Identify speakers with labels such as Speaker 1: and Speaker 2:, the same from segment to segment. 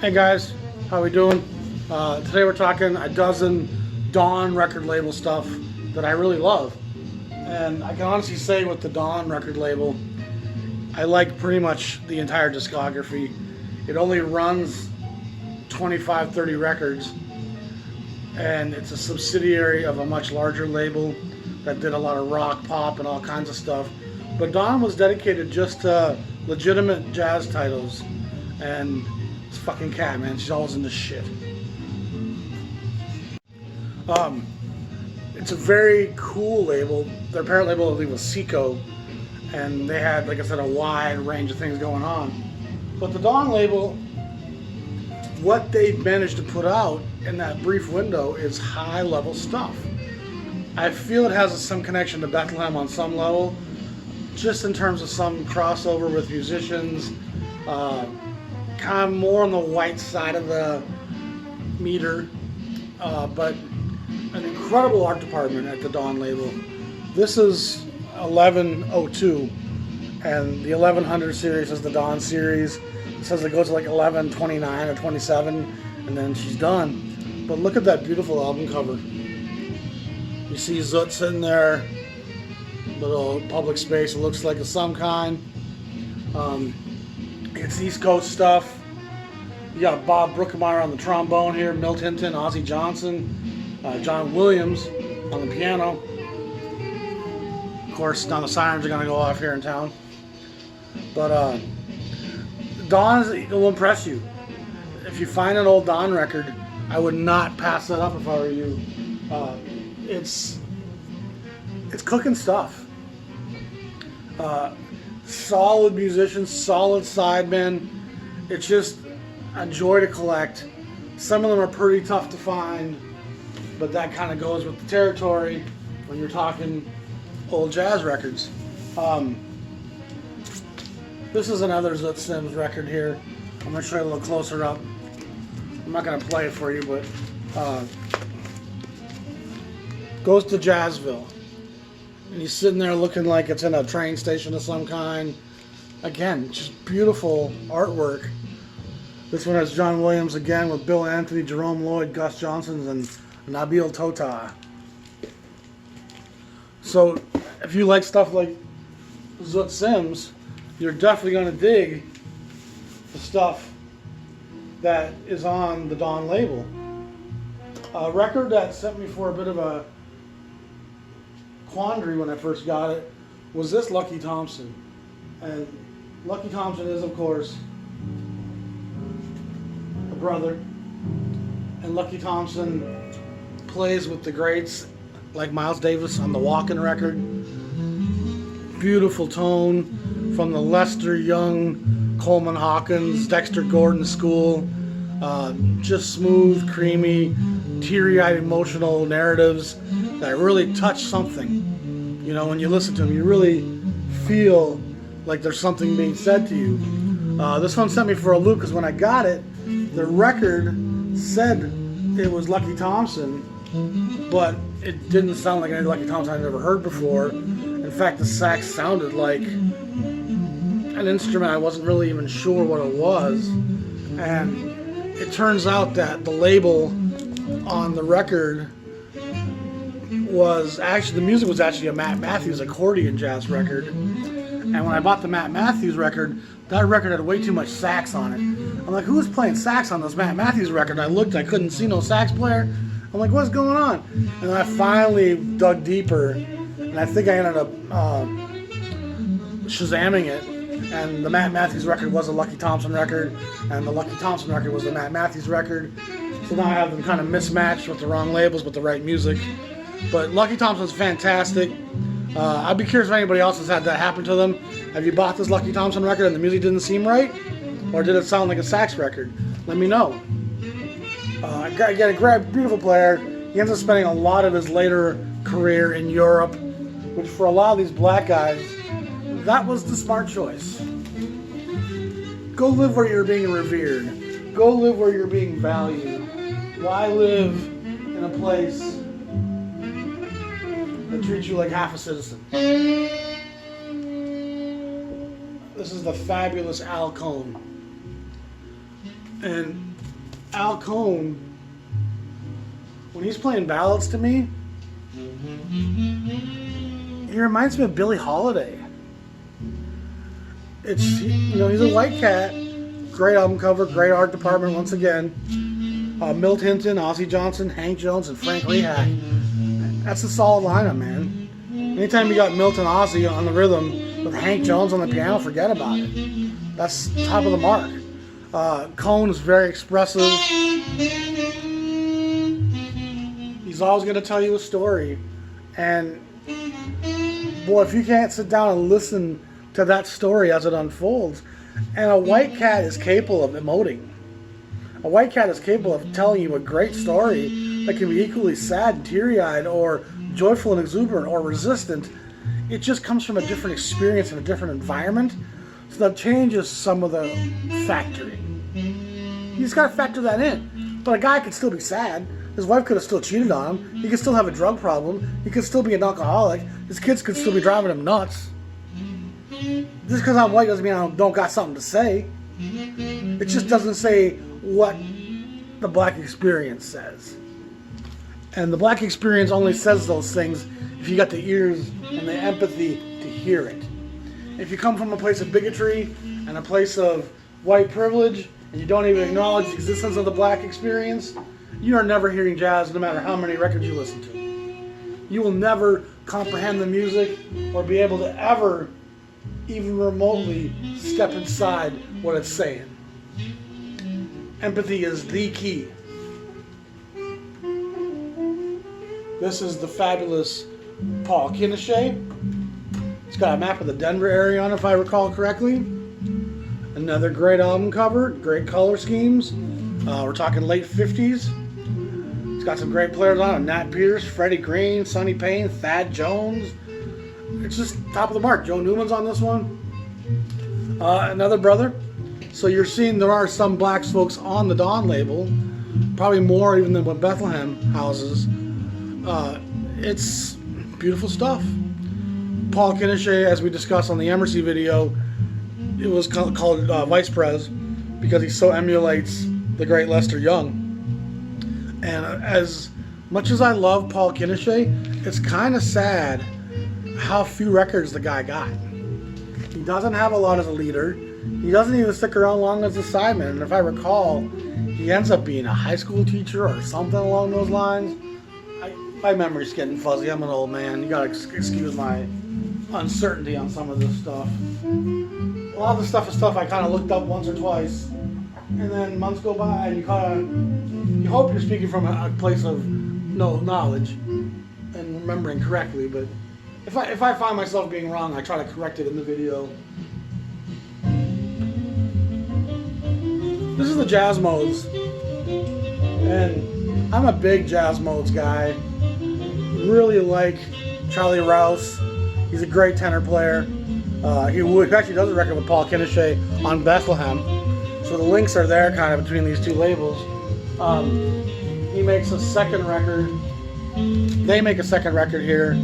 Speaker 1: Hey guys, how we doing? Today we're talking a dozen Dawn record label stuff that I really love. And I can honestly say with the Dawn record label, I like pretty much the entire discography. It only runs 25, 30 records, and it's a subsidiary of a much larger label that did a lot of rock, pop, and all kinds of stuff. But Dawn was dedicated just to legitimate jazz titles, and this fucking cat, man, she's always into shit. It's a very cool label. Their parent label, I believe, was Seeco, and they had, like I said, a wide range of things going on. But the Dawn label, what they managed to put out in that brief window is high-level stuff. I feel it has some connection to Bethlehem on some level, just in terms of some crossover with musicians, kind of more on the white side of the meter, but an incredible art department at the Dawn label. This is 1102, and the 1100 series is the Dawn series. It says it goes to like 1129 or 27, and then she's done. But look at that beautiful album cover. You see Zoot sitting there, little public space, it looks like of some kind. It's East Coast stuff. You got Bob Brookmeyer on the trombone here, Milt Hinton, Ozzie Johnson, John Williams on the piano. Of course, now the sirens are going to go off here in town. But Dawn will impress you. If you find an old Dawn record, I would not pass that up if I were you. It's cooking stuff. Solid musicians, solid sidemen. It's just a joy to collect. Some of them are pretty tough to find, but that kind of goes with the territory when you're talking old jazz records. This is another Zoot Sims record here. I'm going to show you a little closer up. I'm not going to play it for you, but goes to Jazz Ville. And he's sitting there looking like it's in a train station of some kind. Again, just beautiful artwork. This one has John Williams again with Bill Anthony, Jerome Lloyd, Gus Johnson, and Nabil Tota. So if you like stuff like Zoot Sims, you're definitely going to dig the stuff that is on the Dawn label. A record that sent me for a bit of a quandary when I first got it was this Lucky Thompson. And Lucky Thompson is, of course, a brother. And Lucky Thompson plays with the greats like Miles Davis on the Walkin' record. Beautiful tone from the Lester Young, Coleman Hawkins, Dexter Gordon school. Just smooth, creamy, teary-eyed emotional narratives that really touch something. You know, when you listen to them, you really feel like there's something being said to you. This one sent me for a loop because when I got it, the record said it was Lucky Thompson, but it didn't sound like any Lucky Thompson I'd never heard before. In fact, the sax sounded like an instrument I wasn't really even sure what it was. And it turns out that the label on the record was actually, the music was actually a Matt Matthews accordion jazz record. And when I bought the Matt Matthews record, that record had way too much sax on it. I'm like, who's playing sax on this Matt Matthews record? And I looked, I couldn't see no sax player. I'm like, what's going on? And then I finally dug deeper, and I think I ended up Shazamming it. And the Matt Matthews record was a Lucky Thompson record, and the Lucky Thompson record was the Matt Matthews record. So now I have them kind of mismatched with the wrong labels, but the right music. But Lucky Thompson's fantastic. I'd be curious if anybody else has had that happen to them. Have you bought this Lucky Thompson record and the music didn't seem right? Or did it sound like a sax record? Let me know. Again, a beautiful player. He ends up spending a lot of his later career in Europe, which for a lot of these black guys, that was the smart choice. Go live where you're being revered. Go live where you're being valued. Why live in a place that treats you like half a citizen? This is the fabulous Cohn. And Al Cohn, when he's playing ballads to me, he reminds me of Billie Holiday. He's a white cat. Great album cover, great art department once again. Milt Hinton, Ozzie Johnson, Hank Jones, and Frank Rehack. That's a solid lineup, man. Anytime you got Milt and Ozzie on the rhythm with Hank Jones on the piano, forget about it. That's top of the mark. Cohn is very expressive. He's always going to tell you a story. And boy, if you can't sit down and listen to that story as it unfolds, and a white cat is capable of emoting. A white cat is capable of telling you a great story that can be equally sad and teary-eyed, or joyful and exuberant, or resistant. It just comes from a different experience and a different environment. So that changes some of the factoring. You just got to factor that in. But a guy could still be sad. His wife could have still cheated on him. He could still have a drug problem. He could still be an alcoholic. His kids could still be driving him nuts. Just because I'm white doesn't mean I don't got something to say. It just doesn't say what the black experience says. And the black experience only says those things if you got the ears and the empathy to hear it. If you come from a place of bigotry and a place of white privilege, and you don't even acknowledge the existence of the black experience, you are never hearing jazz no matter how many records you listen to. You will never comprehend the music or be able to ever even remotely step inside what it's saying. Empathy is the key. This is the fabulous Paul Quinichette. It's got a map of the Denver area on it, if I recall correctly. Another great album cover, great color schemes. We're talking late 50s. It's got some great players on it. Nat Pierce, Freddie Green, Sonny Payne, Thad Jones. It's just top of the mark. Joe Newman's on this one. Another brother. So you're seeing there are some black folks on the Dawn label. Probably more even than what Bethlehem houses. It's beautiful stuff. Paul Quinichette, as we discussed on the Emersy video, it was called Vice Prez because he so emulates the great Lester Young. And as much as I love Paul Quinichette, it's kind of sad how few records the guy got. He doesn't have a lot as a leader. He doesn't even stick around long as a sideman. And if I recall, he ends up being a high school teacher or something along those lines. My memory's getting fuzzy. I'm an old man. You gotta excuse my uncertainty on some of this stuff. A lot of the stuff is stuff I kind of looked up once or twice, and then months go by, and you hope you're speaking from a place of no knowledge and remembering correctly. But if I find myself being wrong, I try to correct it in the video. This is the jazz modes, and I'm a big jazz modes guy. Really like Charlie Rouse. He's a great tenor player. He actually does a record with Paul Quinichette on Bethlehem. So the links are there kind of between these two labels. He makes a second record. They make a second record here.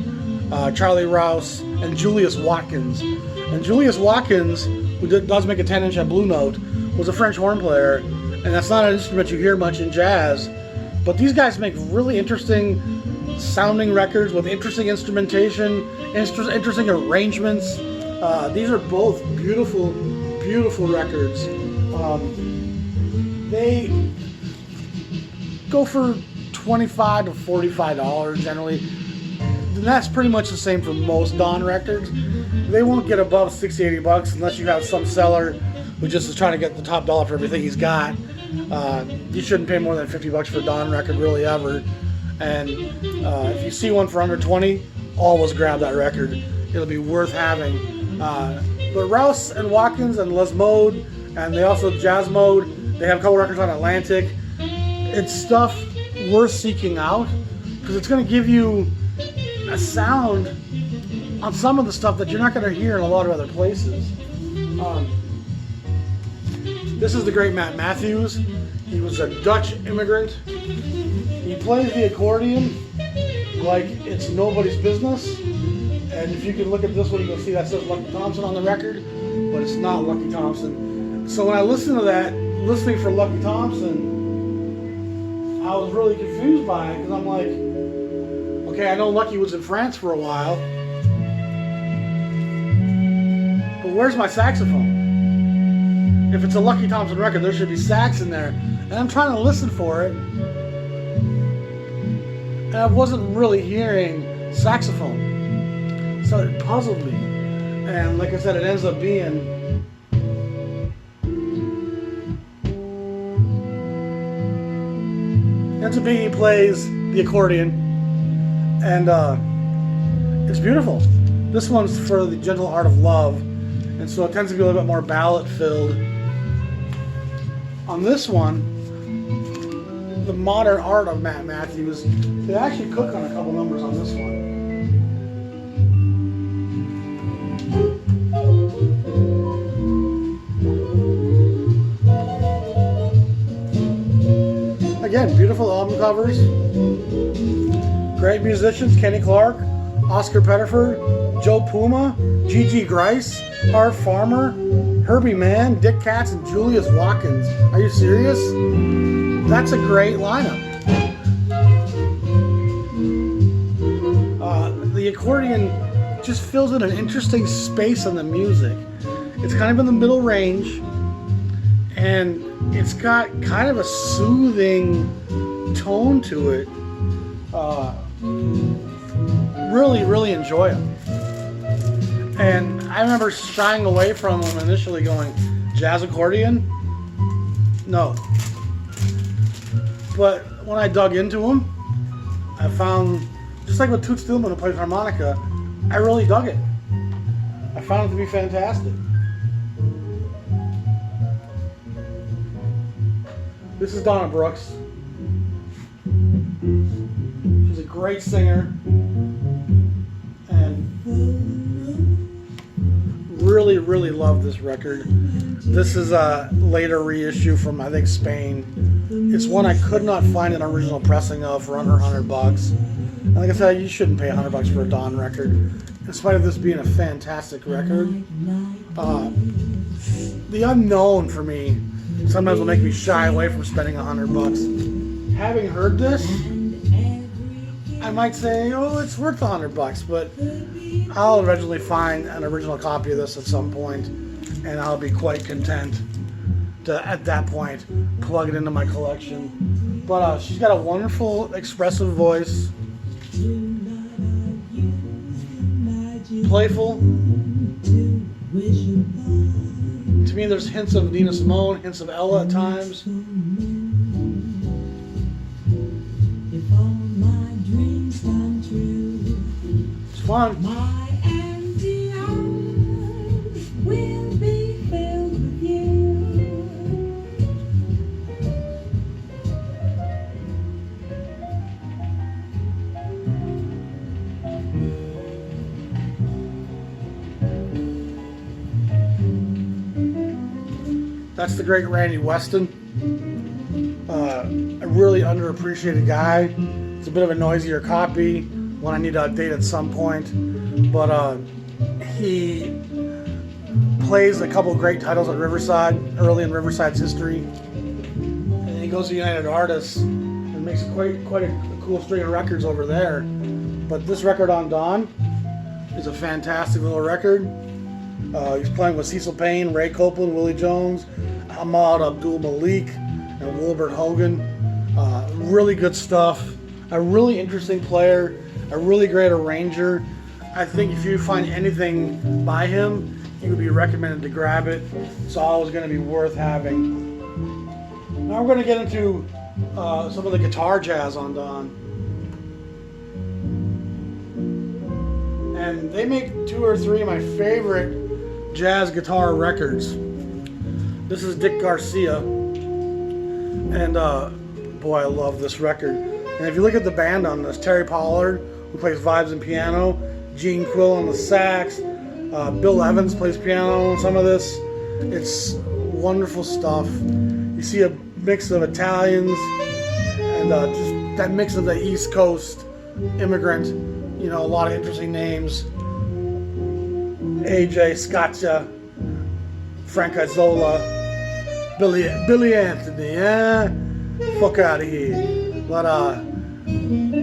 Speaker 1: Charlie Rouse and Julius Watkins. And Julius Watkins, who does make a 10-inch at Blue Note, was a French horn player. And that's not an instrument you hear much in jazz. But these guys make really interesting sounding records with interesting instrumentation, interesting arrangements. These are both beautiful, beautiful records. They go for $25 to $45 generally. And that's pretty much the same for most Dawn records. They won't get above $60, $80 unless you have some seller who just is trying to get the top dollar for everything he's got. You shouldn't pay more than $50 for a Dawn record, really, ever. And if you see one for under 20, always grab that record. It'll be worth having. But Rouse and Watkins and Les Mode, and they also Jazz Mode, they have a couple records on Atlantic. It's stuff worth seeking out because it's going to give you a sound on some of the stuff that you're not going to hear in a lot of other places. This is the great Matt Matthews. He was a Dutch immigrant. He plays the accordion like it's nobody's business. And if you can look at this one, you can see that says Lucky Thompson on the record, but it's not Lucky Thompson. So when I listen to that, listening for Lucky Thompson, I was really confused by it because I'm like, okay, I know Lucky was in France for a while, but where's my saxophone? If it's a Lucky Thompson record, there should be sax in there. And I'm trying to listen for it, and I wasn't really hearing saxophone. So it puzzled me. And like I said, it ends up being he plays the accordion, and it's beautiful. This one's for the gentle art of love, and so it tends to be a little bit more ballad filled. On this one, the modern art of Matt Matthews, they actually cook on a couple numbers on this one. Again, beautiful album covers. Great musicians: Kenny Clark, Oscar Pettiford, Joe Puma, Gigi Grice, Harv Farmer, Herbie Mann, Dick Katz, and Julius Watkins. Are you serious? That's a great lineup. The accordion just fills in an interesting space on the music. It's kind of in the middle range, and it's got kind of a soothing tone to it. Really, really enjoy them. And I remember shying away from them initially, going, jazz accordion? No. But when I dug into them, I found, just like with Toots Thielemans who plays harmonica, I really dug it. I found it to be fantastic. This is Donna Brooks. She's a great singer, and really, really love this record. This is a later reissue from, I think, Spain. It's one I could not find an original pressing of for under $100. And like I said, you shouldn't pay $100 for a Dawn record, in spite of this being a fantastic record. The unknown for me sometimes will make me shy away from spending $100. Having heard this, I might say, oh, it's worth $100, but I'll eventually find an original copy of this at some point, and I'll be quite content to, at that point, plug it into my collection. But she's got a wonderful, expressive voice, playful. To me, there's hints of Nina Simone, hints of Ella at times. It's fun. That's the great Randy Weston. A really underappreciated guy. It's a bit of a noisier copy, one I need to update at some point. But he plays a couple great titles at Riverside, early in Riverside's history. And he goes to United Artists and makes quite a cool string of records over there. But this record on Dawn is a fantastic little record. He's playing with Cecil Payne, Ray Copeland, Willie Jones, Ahmad Abdul Malik, and Wilbert Hogan. Really good stuff. A really interesting player. A really great arranger. I think if you find anything by him, he would be recommended to grab it. It's always going to be worth having. Now we're going to get into some of the guitar jazz on Dawn. And they make 2 or 3 of my favorite jazz guitar records. This is Dick Garcia, and boy, I love this record. And if you look at the band on this, Terry Pollard, who plays vibes and piano, Gene Quill on the sax, Bill Evans plays piano on some of this. It's wonderful stuff. You see a mix of Italians and just that mix of the East Coast immigrant, you know, a lot of interesting names. AJ Scaccia, Frank Isola, Billy Anthony, fuck out of here. But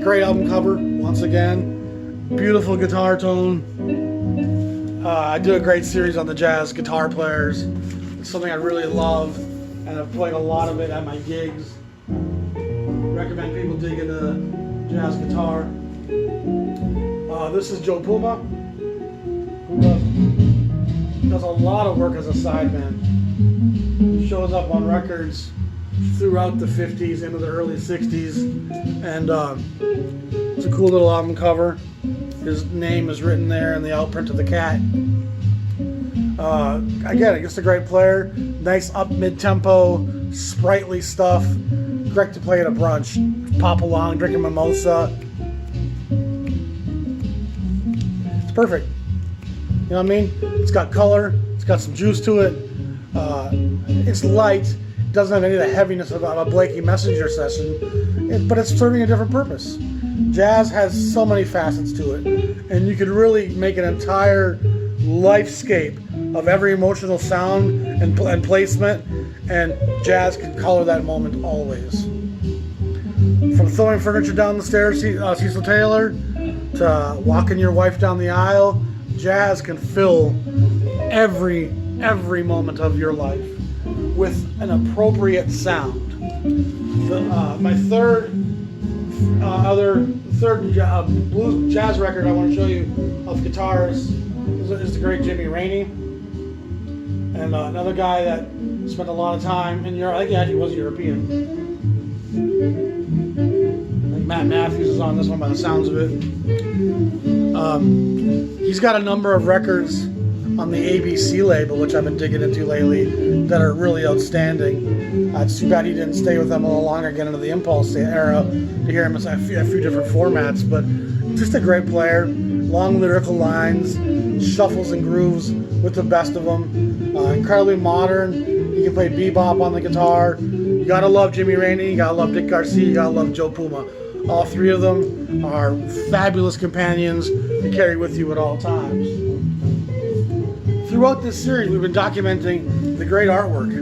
Speaker 1: great album cover once again. Beautiful guitar tone. I do a great series on the jazz guitar players. It's something I really love, and I've played a lot of it at my gigs. Recommend people dig into jazz guitar. This is Joe Puma, who does a lot of work as a sideman. He shows up on records throughout the 50s into the early 60s, and it's a cool little album cover. His name is written there in the outprint of the cat. Again, just a great player. Nice up mid-tempo, sprightly stuff. Great to play at a brunch. Pop along, drink a mimosa. It's perfect. You know what I mean? It's got color. It's got some juice to it. It's light. It doesn't have any of the heaviness of a Blakey Messenger session, but it's serving a different purpose. Jazz has so many facets to it, and you could really make an entire lifescape of every emotional sound and placement, and jazz can color that moment always. From throwing furniture down the stairs, Cecil Taylor, to walking your wife down the aisle, jazz can fill every moment of your life with an appropriate sound. My third blues jazz record I want to show you of guitars is the great Jimmy Rainey, and another guy that spent a lot of time in Europe. I think he actually was European. I think Matt Matthews is on this one by the sounds of it. He's got a number of records on the ABC label, which I've been digging into lately, that are really outstanding. It's too bad he didn't stay with them a little longer, get into the Impulse era to hear him in a few different formats, but just a great player. Long lyrical lines, shuffles and grooves with the best of them. Incredibly modern. He can play bebop on the guitar. You gotta love Jimmy Rainey, you gotta love Dick Garcia, you gotta love Joe Puma. All three of them are fabulous companions to carry with you at all times. Throughout this series, we've been documenting the great artwork.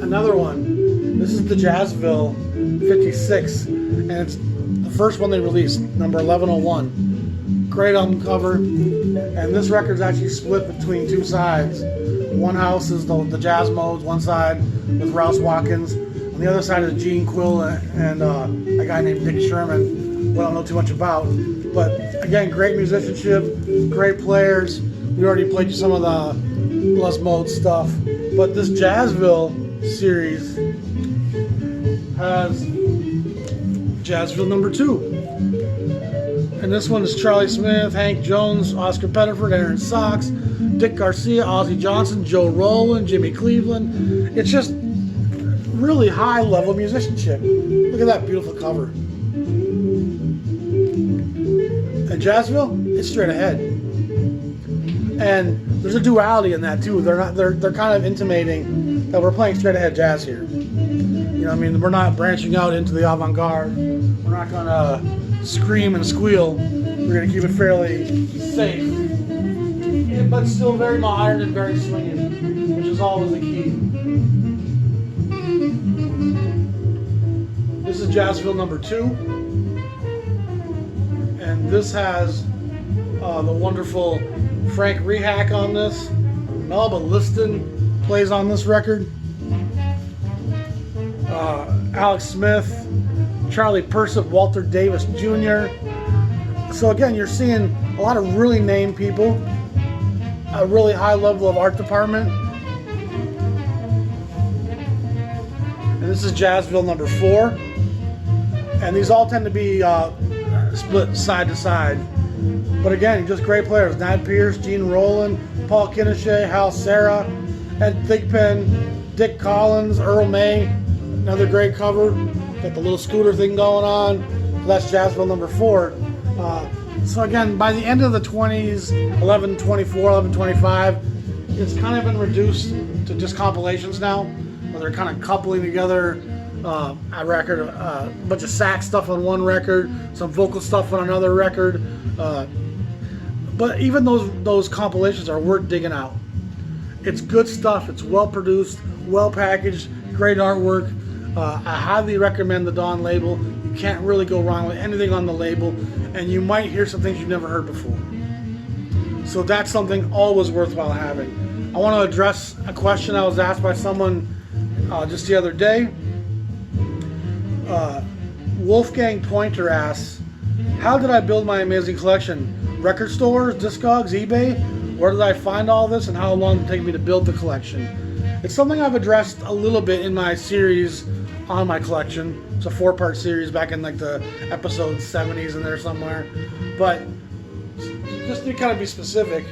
Speaker 1: Another one, this is the Jazz Ville 56, and it's the first one they released, number 1101. Great album cover, and this record's actually split between two sides. One house is the jazz modes, one side with Rouse Watkins, on the other side is Gene Quill and a guy named Dick Sherman, who I don't know too much about. But again, great musicianship, great players. We already played you some of the Les Mode stuff, but this Jazz Ville series has Jazz Ville number 2. And this one is Charlie Smith, Hank Jones, Oscar Pettiford, Aaron Sachs, Dick Garcia, Ozzie Johnson, Joe Rowland, Jimmy Cleveland. It's just really high level musicianship. Look at that beautiful cover. And Jazz Ville, it's straight ahead. And there's a duality in that too. They're kind of intimating that we're playing straight ahead jazz here. You know what I mean? We're not branching out into the avant-garde. We're not gonna scream and squeal. We're gonna keep it fairly safe, but still very modern and very swinging, which is always the key. This is Jazz Ville number 2, and this has the wonderful Frank Rehack on this. Melba Liston plays on this record. Alex Smith, Charlie Persip, Walter Davis Jr. So again, you're seeing a lot of really named people, a really high level of art department. And this is Jazz Ville number 4. And these all tend to be split side to side. But again, just great players. Nat Pierce, Gene Rowland, Paul Quinichette, Hal Serra, Ed Thigpen, Dick Collins, Earl May. Another great cover. Got the little scooter thing going on. So that's Jazz Ville number 4. So again, by the end of the 20s, 1124, 1125, it's kind of been reduced to just compilations now, where they're kind of coupling together a record, a bunch of sax stuff on one record, some vocal stuff on another record. But even those compilations are worth digging out. It's good stuff. It's well produced, well packaged, great artwork. I highly recommend the Dawn label. You can't really go wrong with anything on the label, and you might hear some things you've never heard before. So that's something always worthwhile having. I want to address a question I was asked by someone just the other day. Wolfgang Pointer asks, how did I build my amazing collection? Record stores, Discogs, eBay? Where did I find all this, and how long did it take me to build the collection? It's something I've addressed a little bit in my series on my collection. It's a 4-part series back in like the episode 70s in there somewhere. But just to kind of be specific,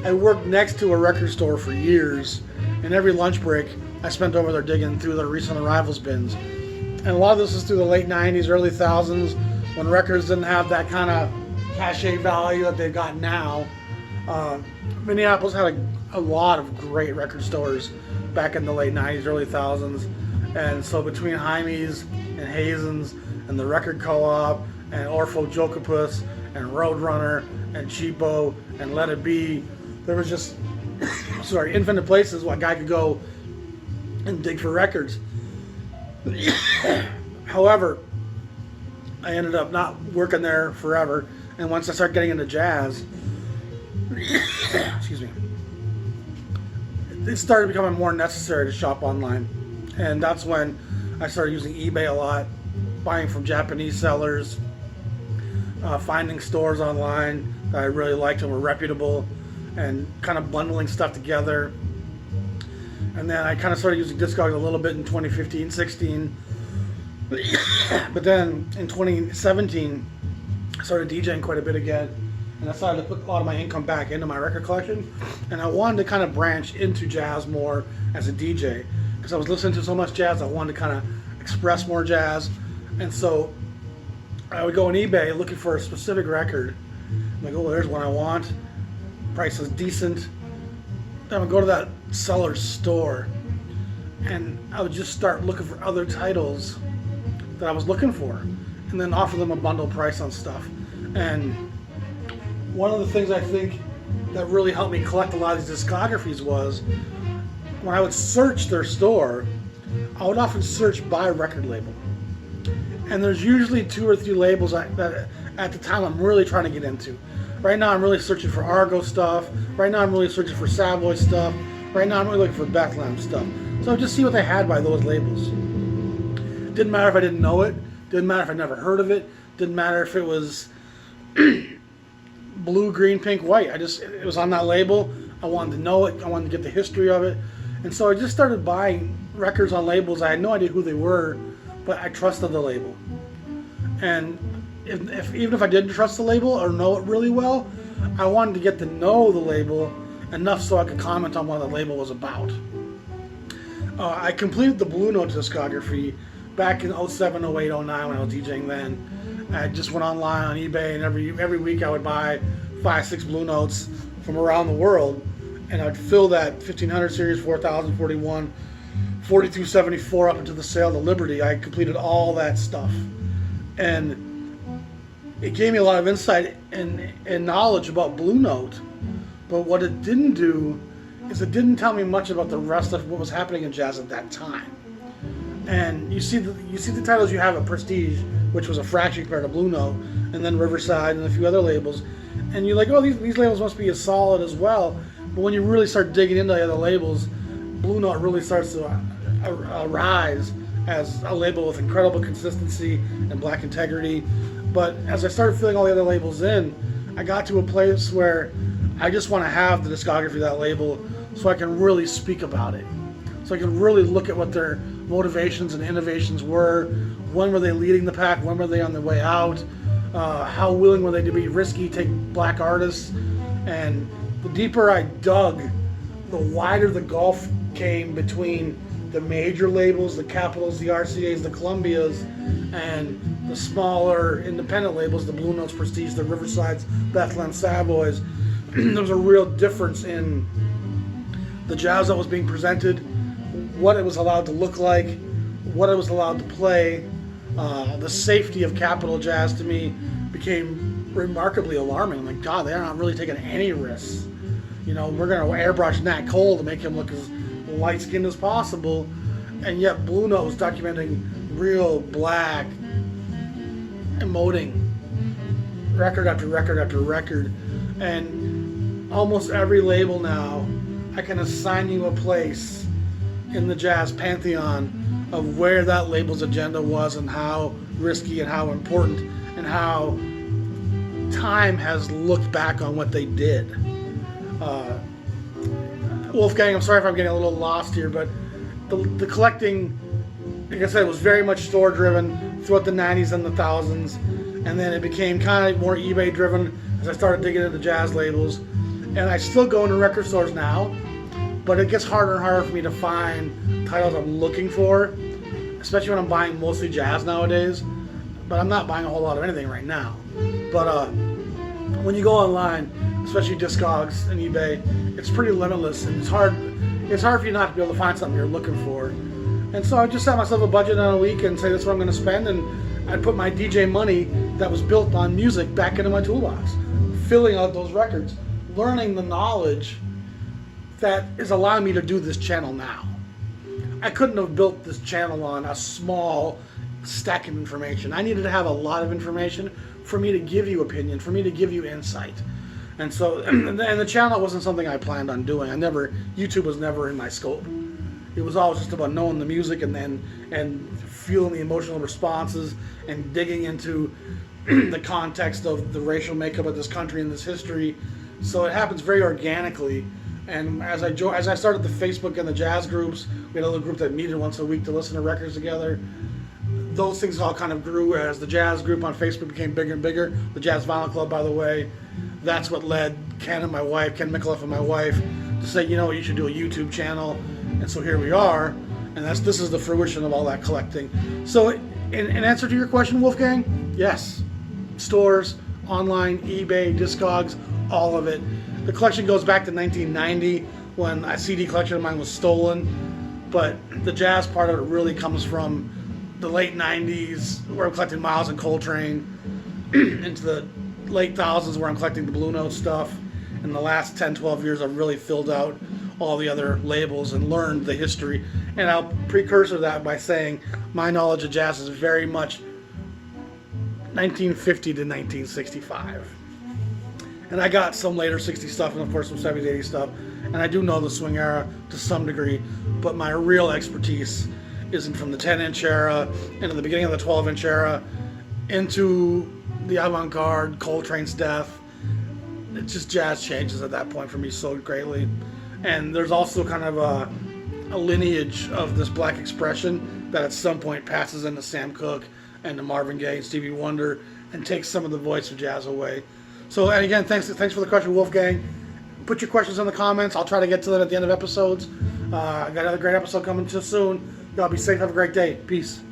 Speaker 1: I worked next to a record store for years, and every lunch break I spent over there digging through the recent arrivals bins. And a lot of this is through the late 90s, early 2000s, when records didn't have that kind of cachet value that they've got now. Minneapolis had a lot of great record stores back in the late 90s, early 2000s. And so between Jaime's and Hazen's and the Record Co-op and Orpho Jokopus and Roadrunner and Cheapo and Let It Be, there was just infinite places where a guy could go and dig for records. However, I ended up not working there forever, and once I started getting into jazz, excuse me, it started becoming more necessary to shop online. And that's when I started using eBay a lot, buying from Japanese sellers, finding stores online that I really liked and were reputable, and kind of bundling stuff together. And then I kind of started using Discogs a little bit in 2015, 16. But then in 2017, I started DJing quite a bit again. And I started to put a lot of my income back into my record collection. And I wanted to kind of branch into jazz more as a DJ, because I was listening to so much jazz, I wanted to kind of express more jazz. And so I would go on eBay looking for a specific record. I'm like, oh, there's one I want. Price is decent. Then I would go to that seller's store, and I would just start looking for other titles that I was looking for, and then offer them a bundle price on stuff. And one of the things I think that really helped me collect a lot of these discographies was when I would search their store, I would often search by record label. And there's usually 2 or 3 labels that at the time I'm really trying to get into. Right now I'm really searching for Argo stuff. Right now I'm really searching for Savoy stuff. Right now I'm really looking for Bethlehem stuff. So I would just see what they had by those labels. Didn't matter if I didn't know it. Didn't matter if I never heard of it. Didn't matter if it was blue, green, pink, white. It was on that label. I wanted to know it. I wanted to get the history of it. And so I just started buying records on labels. I had no idea who they were, but I trusted the label. And even if I didn't trust the label or know it really well, I wanted to get to know the label enough so I could comment on what the label was about. I completed the Blue Note discography back in 07, 08, 09 when I was DJing then. I just went online on eBay, and every week I would buy 5, 6 Blue Notes from around the world, and I'd fill that 1500 series, 4041, 4274 up into the Sale to Liberty. I completed all that stuff, and it gave me a lot of insight and knowledge about Blue Note. But what it didn't do is it didn't tell me much about the rest of what was happening in jazz at that time. And you see the titles you have at Prestige, which was a fraction compared to Blue Note, and then Riverside and a few other labels, and you're like, oh, these labels must be as solid as well. But when you really start digging into the other labels, Blue Note really starts to rise as a label with incredible consistency and black integrity. But as I started filling all the other labels in, I got to a place where I just want to have the discography of that label so I can really speak about it. So I can really look at what their motivations and innovations were. When were they leading the pack? When were they on their way out? How willing were they to be risky, take black artists? And the deeper I dug, the wider the gulf came between the major labels, the Capitals, the RCAs, the Columbias, and the smaller independent labels, the Blue Notes, Prestige, the Riversides, Bethlehem, Savoys. There was a real difference in the jazz that was being presented, what it was allowed to look like, what it was allowed to play. The safety of Capitol Jazz to me became remarkably alarming. I'm like, God, they're not really taking any risks. You know, we're going to airbrush Nat Cole to make him look as light-skinned as possible. and yet Blue Note was documenting real black emoting record after record after record, and almost every label now I can assign you a place in the jazz pantheon of where that label's agenda was and how risky and how important and how time has looked back on what they did. Wolfgang, I'm sorry if I'm getting a little lost here, but the collecting, like I said, was very much store driven throughout the 90s and the thousands, and then it became kind of more eBay driven as I started digging into jazz labels. And I still go into record stores now, but it gets harder and harder for me to find titles I'm looking for, especially when I'm buying mostly jazz nowadays. But I'm not buying a whole lot of anything right now. But when you go online, especially Discogs and eBay, it's pretty limitless, and it's hard for you not to be able to find something you're looking for. And so I just set myself a budget on a week and say that's what I'm going to spend, and I put my DJ money that was built on music back into my toolbox, filling out those records, learning the knowledge that is allowing me to do this channel now. I couldn't have built this channel on a small stack of information. I needed to have a lot of information for me to give you opinion, for me to give you insight. And so, and the channel wasn't something I planned on doing. YouTube was never in my scope. It was always just about knowing the music and feeling the emotional responses and digging into the context of the racial makeup of this country and this history. So it happens very organically. And as I started the Facebook and the jazz groups, we had a little group that meted once a week to listen to records together. Those things all kind of grew as the jazz group on Facebook became bigger and bigger. The Jazz Vinyl Club, by the way, that's what led Ken Micallef and my wife, to say, you know what, you should do a YouTube channel. And so here we are, and this is the fruition of all that collecting. So in answer to your question, Wolfgang, yes, stores, online, eBay, Discogs, all of it. The collection goes back to 1990 when a CD collection of mine was stolen, but the jazz part of it really comes from the late 90s, where I'm collecting Miles and Coltrane, into the late thousands where I'm collecting the Blue Note stuff. In the last 10, 12 years, I've really filled out all the other labels and learned the history. And I'll precursor that by saying my knowledge of jazz is very much 1950 to 1965. And I got some later 60s stuff and of course some 70s, 80s stuff. And I do know the swing era to some degree, but my real expertise isn't from the 10-inch era into the beginning of the 12-inch era into the avant-garde, Coltrane's death. It's just jazz changes at that point for me so greatly. And there's also kind of a lineage of this black expression that at some point passes into Sam Cooke and to Marvin Gaye and Stevie Wonder and takes some of the voice of jazz away. So, and again, thanks for the question, Wolfgang. Put your questions in the comments. I'll try to get to them at the end of episodes. I got another great episode coming to you soon. Y'all be safe. Have a great day. Peace.